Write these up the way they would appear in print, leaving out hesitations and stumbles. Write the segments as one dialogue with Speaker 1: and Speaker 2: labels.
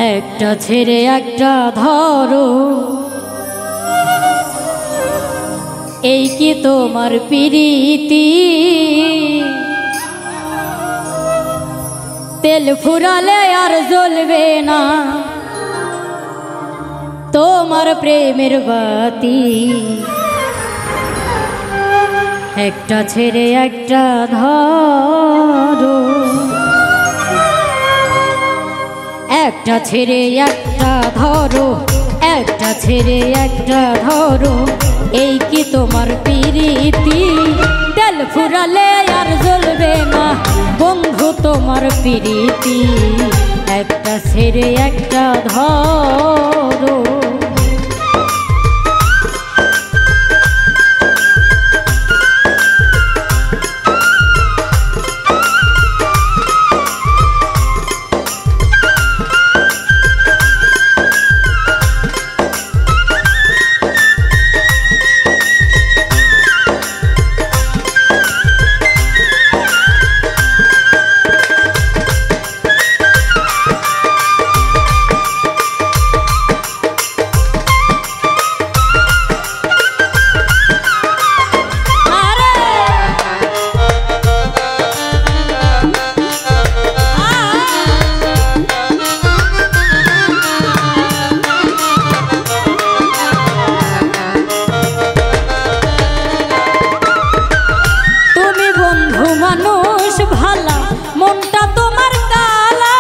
Speaker 1: একটা ছেড়ে একটা ধরো, এই কি তোমার প্রীতি? তেল ফুরালে আর জ্বলবে না তোমার প্রেমের বাতি। একটা ছেড়ে একটা ধরো, একটা ছেড়ে একটা ধরো, একটা ছেড়ে একটা ধরো, এই কি তোমার প্রীতি? তেল ফুরালে আর জ্বলবে না বন্ধু তোমার প্রীতি। একটা ছেড়ে একটা ধরো। মানুষ ভালা মনটা তোমার কালা,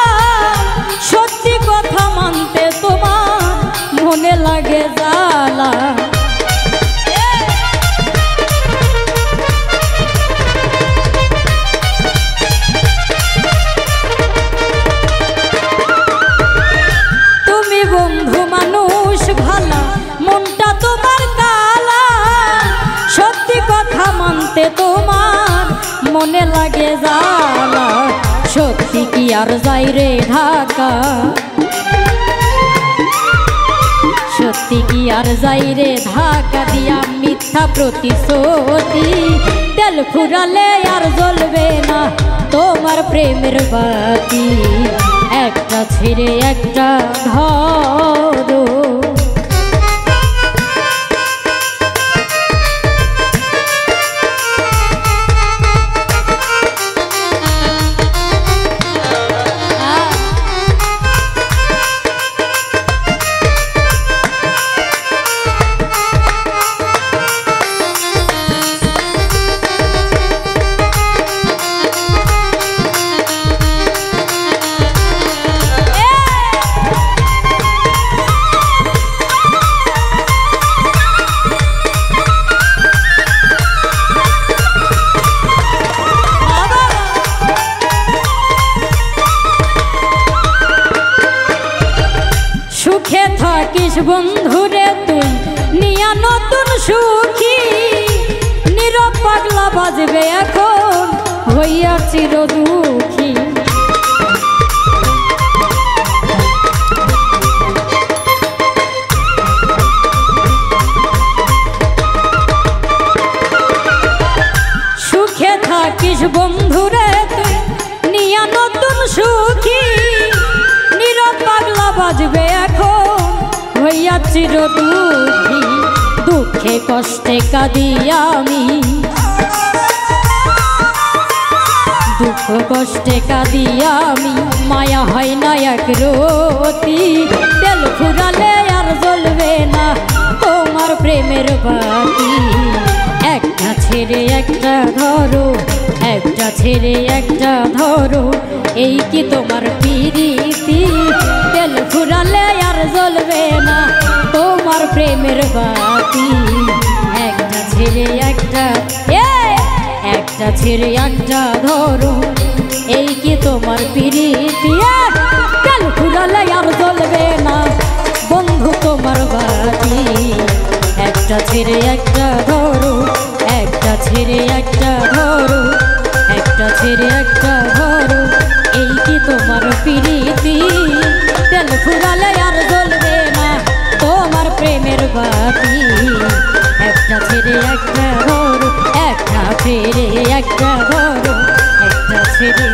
Speaker 1: সত্যি কথা মানতে তোমার মনে লাগে জ্বালা। তুমি বন্ধু মানুষ ভালা মনটা তোমার কালা, সত্যি কথা মানতে তোমার মনে লাগে জ্বালা। সত্যি কি আর যাই রে ঢাকা, সত্যি কি আর যাই রে ঢাকা দিয়া মিথ্যা প্রতিশ্রুতি। তেল ফুরালে আর জ্বলবে না তোমার প্রেমের বাতি। একটা ছেড়ে একটা ধরো। সুখে থাকিস বন্ধুরে তুই নিয়া নতুন সুখী, নীরব পাগলা বাজবে এখন হইয়া চির দুঃখী। সুখে থাকিস বন্ধুরে তুই নিয়া নতুন সুখী, নীরব পাগলা বাজবে এখন হইয়া চির দুঃখী। দুঃখে কষ্টে কাঁদি আমি, দুঃখ কষ্টে কাঁদি আমি, মায়া হয় না এক রতি। তেল ফুরালে আর জ্বলবে না তোমার প্রেমের বাতি। একটা ছেড়ে একটা ধরো, একটা ছেড়ে একটা ধরো, এই কি তোমার প্রীতি? তেল ফুরালে আর জ্বলবে না তোমার প্রেমের বাতি। একটা ছেড়ে একটা, একটা ছেড়ে একটা ধরো, এই কি তোমার প্রীতি? তেল ফুরালে আর জ্বলবে না বন্ধু তোমার বাতি। একটা ছেড়ে একটা ধরো, একটা ছেড়ে একটা ধরো, একটা ছেড়ে একটা ধরো, এই কি তোমার প্রীতি? তেল ফুরালে আর জ্বলবে না তোমার প্রেমের বাতি। একটা ছেড়ে একটা ধরো, একটা ছেড়ে একটা ধরো, একটা ছেড়ে